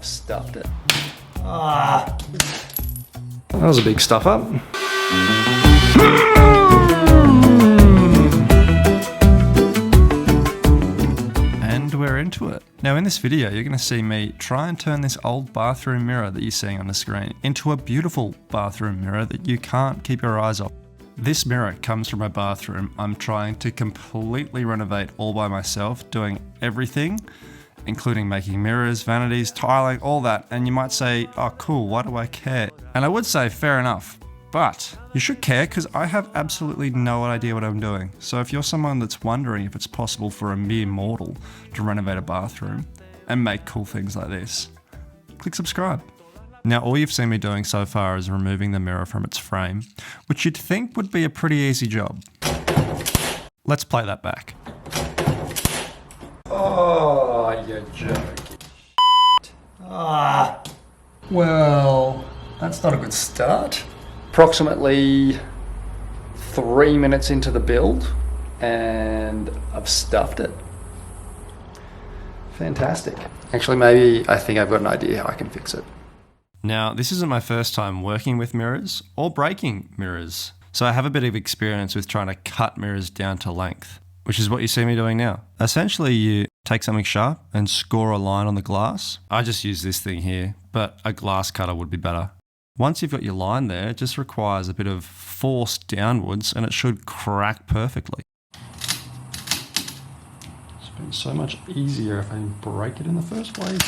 I've stuffed it. Ah, that was a big stuff up. And we're into it. Now in this video, you're going to see me try and turn this old bathroom mirror that you're seeing on the screen into a beautiful bathroom mirror that you can't keep your eyes off. This mirror comes from my bathroom. I'm trying to completely renovate all by myself, doing everything, including making mirrors, vanities, tiling, all that. And you might say, oh cool, why do I care? And I would say fair enough, but you should care because I have absolutely no idea what I'm doing. So if you're someone that's wondering if it's possible for a mere mortal to renovate a bathroom and make cool things like this, click subscribe. Now all you've seen me doing so far is removing the mirror from its frame, which you'd think would be a pretty easy job. Let's play that back. Oh, you're joking. Ah, well, that's not a good start. Approximately 3 minutes into the build and I've stuffed it. Fantastic. Actually, maybe I think I've got an idea how I can fix it. Now, this isn't my first time working with mirrors or breaking mirrors, so I have a bit of experience with trying to cut mirrors down to length, which is what you see me doing now. Essentially, you take something sharp and score a line on the glass. I just use this thing here, but a glass cutter would be better. Once you've got your line there, it just requires a bit of force downwards and it should crack perfectly. It's been so much easier if I break it in the first place.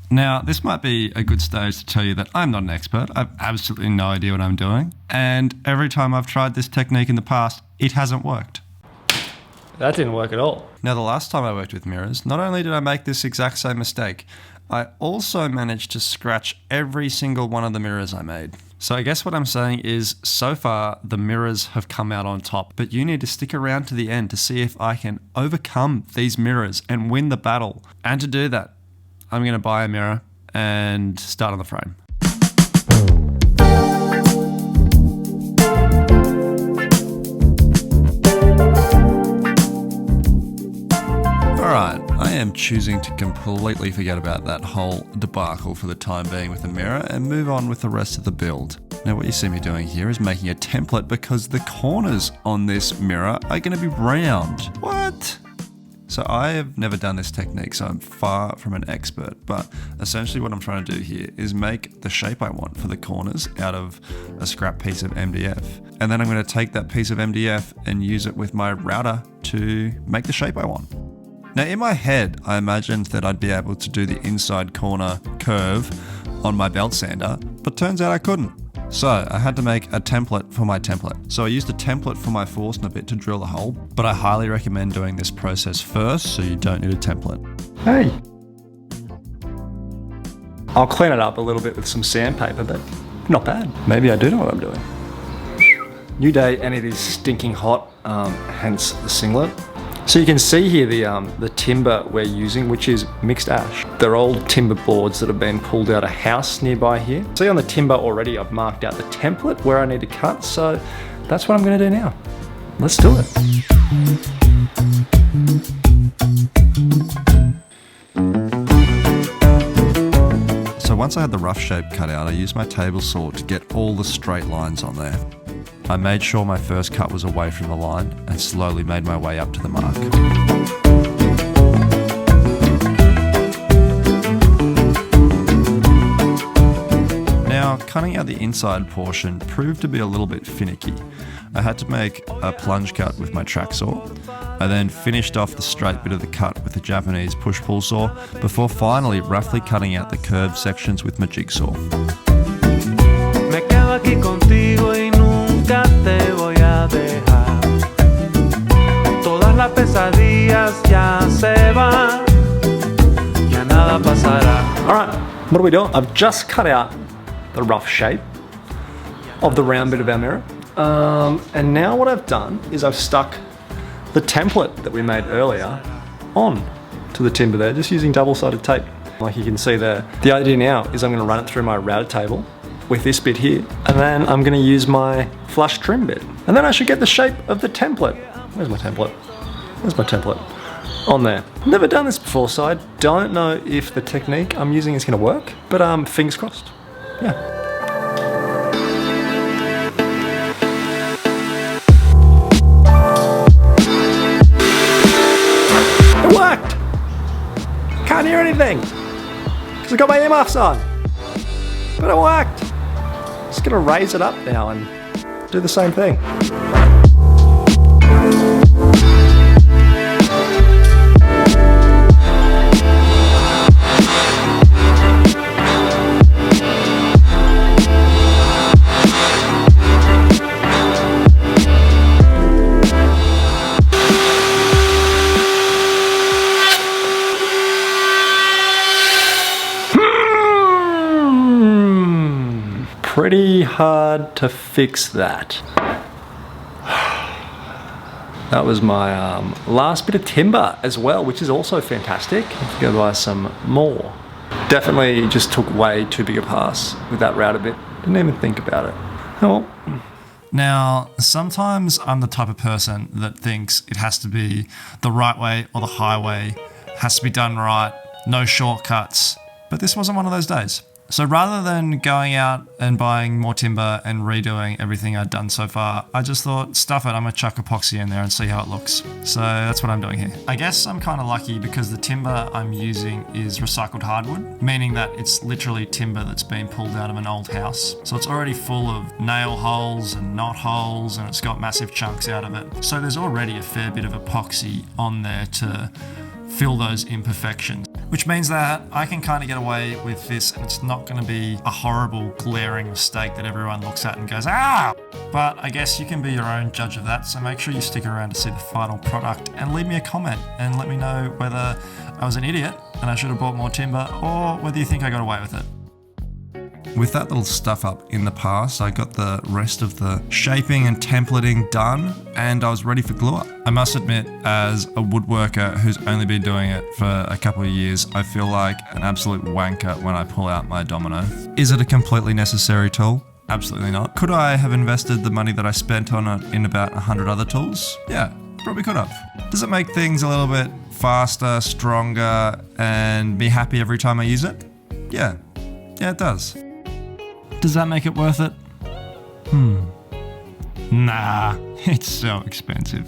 Now, this might be a good stage to tell you that I'm not an expert. I've absolutely no idea what I'm doing. And every time I've tried this technique in the past, it hasn't worked. That didn't work at all. Now, the last time I worked with mirrors, not only did I make this exact same mistake, I also managed to scratch every single one of the mirrors I made. So I guess what I'm saying is, so far, the mirrors have come out on top, but you need to stick around to the end to see if I can overcome these mirrors and win the battle. And to do that, I'm going to buy a mirror and start on the frame. Alright, I am choosing to completely forget about that whole debacle for the time being with the mirror and move on with the rest of the build. Now what you see me doing here is making a template because the corners on this mirror are going to be round. What? So I have never done this technique, so I'm far from an expert, but essentially what I'm trying to do here is make the shape I want for the corners out of a scrap piece of MDF. And then I'm going to take that piece of MDF and use it with my router to make the shape I want. Now in my head, I imagined that I'd be able to do the inside corner curve on my belt sander, but turns out I couldn't. So I had to make a template for my template. So I used a template for my Forstner bit to drill the hole, but I highly recommend doing this process first so you don't need a template. Hey! I'll clean it up a little bit with some sandpaper, but not bad. Maybe I do know what I'm doing. New day and it is stinking hot, hence the singlet. So you can see here the timber we're using, which is mixed ash. They're old timber boards that have been pulled out a house nearby here. See on the timber already, I've marked out the template where I need to cut, so that's what I'm gonna do now. Let's do it. So once I had the rough shape cut out, I used my table saw to get all the straight lines on there. I made sure my first cut was away from the line and slowly made my way up to the mark. Now, cutting out the inside portion proved to be a little bit finicky. I had to make a plunge cut with my track saw. I then finished off the straight bit of the cut with the Japanese push-pull saw before finally roughly cutting out the curved sections with my jigsaw. Me quedo aquí contigo y nunca te voy a dejar. Todas las pesadillas ya se van. Ya nada pasará. Alright, what are we doing? I've just cut out the rough shape of the round bit of our mirror. And now what I've done is I've stuck the template that we made earlier on to the timber there, just using double-sided tape. Like you can see there. The idea now is I'm going to run it through my router table with this bit here, and then I'm going to use my flush trim bit. And then I should get the shape of the template. Where's my template? Where's my template? on there. Never done this before, so I don't know if the technique I'm using is going to work, but fingers crossed. Yeah. It worked! Can't hear anything because I got my earmuffs on, but it worked. Just going to raise it up now and do the same thing. Pretty hard to fix that. That was my last bit of timber as well, which is also fantastic. I have to go buy some more. Definitely just took way too big a pass with that router bit. Didn't even think about it. Oh well. Now, sometimes I'm the type of person that thinks it has to be the right way or the highway, has to be done right, no shortcuts, but this wasn't one of those days. So rather than going out and buying more timber and redoing everything I'd done so far, I just thought, stuff it, I'm gonna chuck epoxy in there and see how it looks. So that's what I'm doing here. I guess I'm kind of lucky because the timber I'm using is recycled hardwood, meaning that it's literally timber that's been pulled out of an old house. So it's already full of nail holes and knot holes, and it's got massive chunks out of it. So there's already a fair bit of epoxy on there to fill those imperfections, which means that I can kind of get away with this and it's not going to be a horrible glaring mistake that everyone looks at and goes, ah! But I guess you can be your own judge of that, so make sure you stick around to see the final product and leave me a comment and let me know whether I was an idiot and I should have bought more timber, or whether you think I got away with it. With that little stuff up in the past, I got the rest of the shaping and templating done and I was ready for glue up. I must admit, as a woodworker who's only been doing it for a couple of years, I feel like an absolute wanker when I pull out my domino. Is it a completely necessary tool? Absolutely not. Could I have invested the money that I spent on it in about 100 other tools? Yeah, probably could have. Does it make things a little bit faster, stronger, and be happy every time I use it? Yeah, it does. Does that make it worth it? Nah, it's so expensive.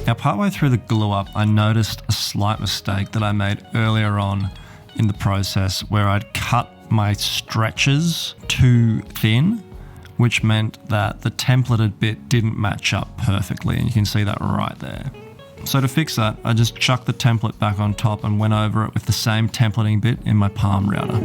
Now, partway through the glue up, I noticed a slight mistake that I made earlier on in the process where I'd cut my stretches too thin, which meant that the templated bit didn't match up perfectly, and you can see that right there. So to fix that, I just chucked the template back on top and went over it with the same templating bit in my palm router.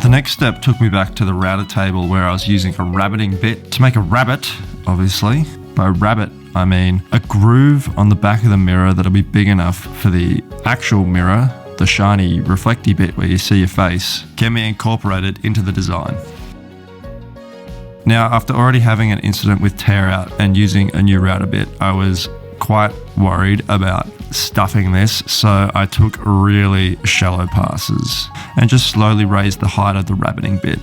The next step took me back to the router table where I was using a rabbiting bit to make a rabbet, obviously. By rabbet, I mean a groove on the back of the mirror that'll be big enough for the actual mirror, the shiny reflecty bit where you see your face, can be incorporated into the design. Now, after already having an incident with tear out and using a new router bit, I was quite worried about stuffing this, so I took really shallow passes and just slowly raised the height of the rabbiting bit.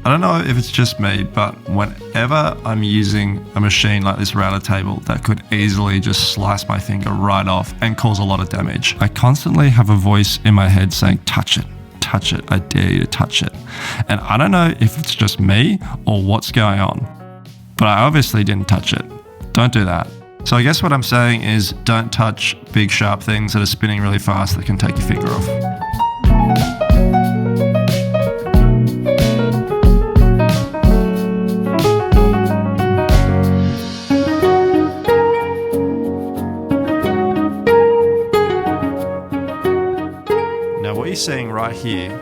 I don't know if it's just me, but whenever I'm using a machine like this router table that could easily just slice my finger right off and cause a lot of damage, I constantly have a voice in my head saying, touch it, I dare you to touch it. And I don't know if it's just me or what's going on, but I obviously didn't touch it. Don't do that. So I guess what I'm saying is don't touch big sharp things that are spinning really fast that can take your finger off. Seeing right here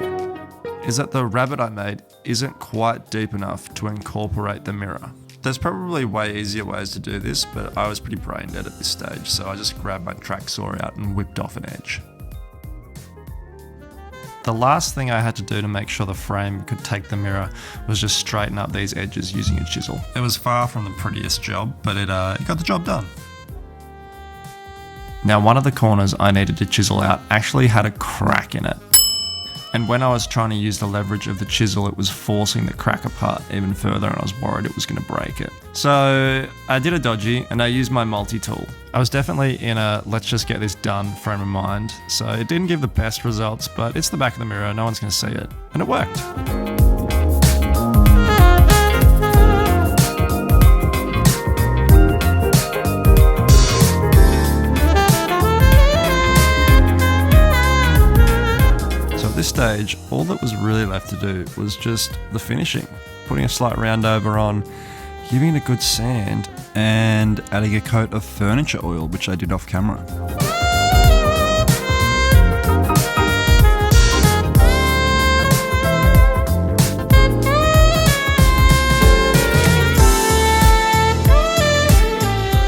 is that the rabbet I made isn't quite deep enough to incorporate the mirror. There's probably way easier ways to do this, but I was pretty brain dead at this stage, so I just grabbed my track saw out and whipped off an edge. The last thing I had to do to make sure the frame could take the mirror was just straighten up these edges using a chisel. It was far from the prettiest job, but it got the job done. Now, one of the corners I needed to chisel out actually had a crack in it. And when I was trying to use the leverage of the chisel, it was forcing the crack apart even further, and I was worried it was going to break it. So I did a dodgy and I used my multi-tool. I was definitely in a let's just get this done frame of mind. So it didn't give the best results, but it's the back of the mirror, no one's going to see it. And it worked. At this stage, all that was really left to do was just the finishing, putting a slight round over on, giving it a good sand, and adding a coat of furniture oil, which I did off camera.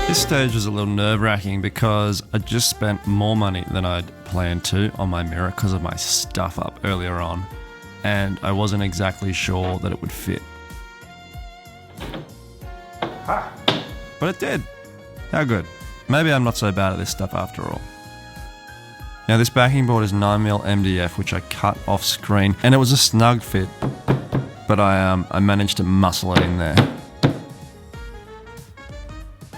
This stage was a little nerve-wracking because I just spent more money than I'd planned to on my mirror because of my stuff up earlier on, and I wasn't exactly sure that it would fit. But it did. How good. Maybe I'm not so bad at this stuff after all. Now, this backing board is 9mm MDF, which I cut off screen, and it was a snug fit, but I managed to muscle it in there.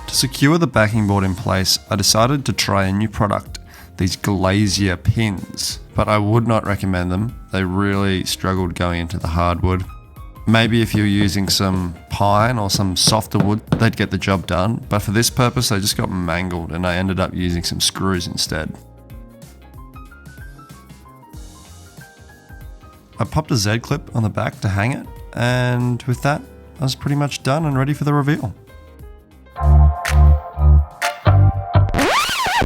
To secure the backing board in place, I decided to try a new product, these Glazier pins, but I would not recommend them. They really struggled going into the hardwood. Maybe if you're using some pine or some softer wood, they'd get the job done, but for this purpose they just got mangled and I ended up using some screws instead. I popped a Z-clip on the back to hang it, and with that, I was pretty much done and ready for the reveal.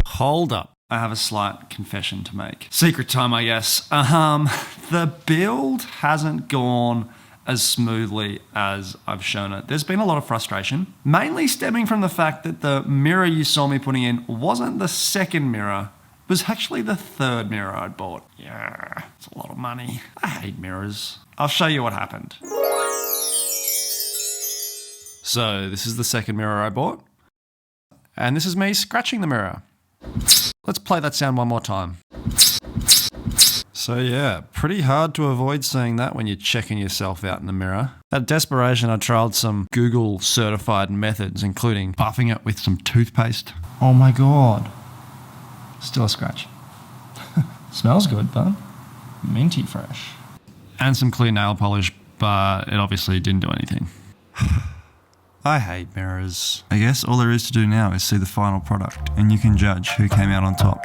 Hold up. I have a slight confession to make. Secret time, I guess. The build hasn't gone as smoothly as I've shown it. There's been a lot of frustration, mainly stemming from the fact that the mirror you saw me putting in wasn't the second mirror, it was actually the third mirror I'd bought. Yeah, it's a lot of money. I hate mirrors. I'll show you what happened. So this is the second mirror I bought, and this is me scratching the mirror. Let's play that sound one more time. So yeah, pretty hard to avoid seeing that when you're checking yourself out in the mirror. Out of desperation, I tried some Google certified methods, including buffing it with some toothpaste. Oh my god. Still a scratch. Smells good, but minty fresh. And some clear nail polish, but it obviously didn't do anything. I hate mirrors. I guess all there is to do now is see the final product, and you can judge who came out on top.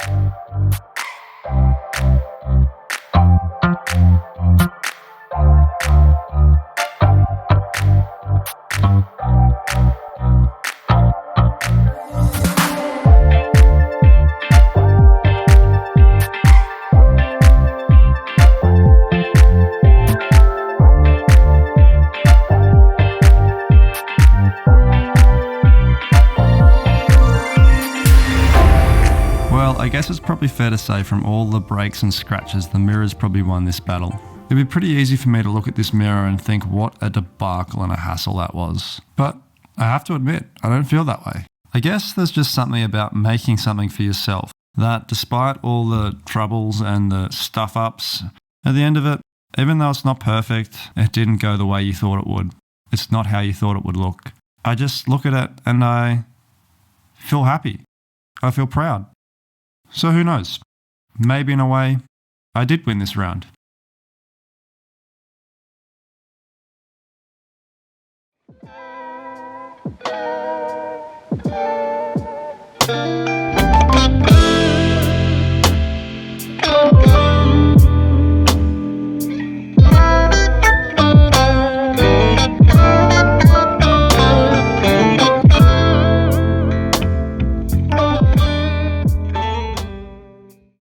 I guess it's probably fair to say from all the breaks and scratches, the mirror's probably won this battle. It'd be pretty easy for me to look at this mirror and think what a debacle and a hassle that was. But I have to admit, I don't feel that way. I guess there's just something about making something for yourself that despite all the troubles and the stuff-ups, at the end of it, even though it's not perfect, it didn't go the way you thought it would. It's not how you thought it would look. I just look at it and I feel happy. I feel proud. So who knows? Maybe in a way, I did win this round.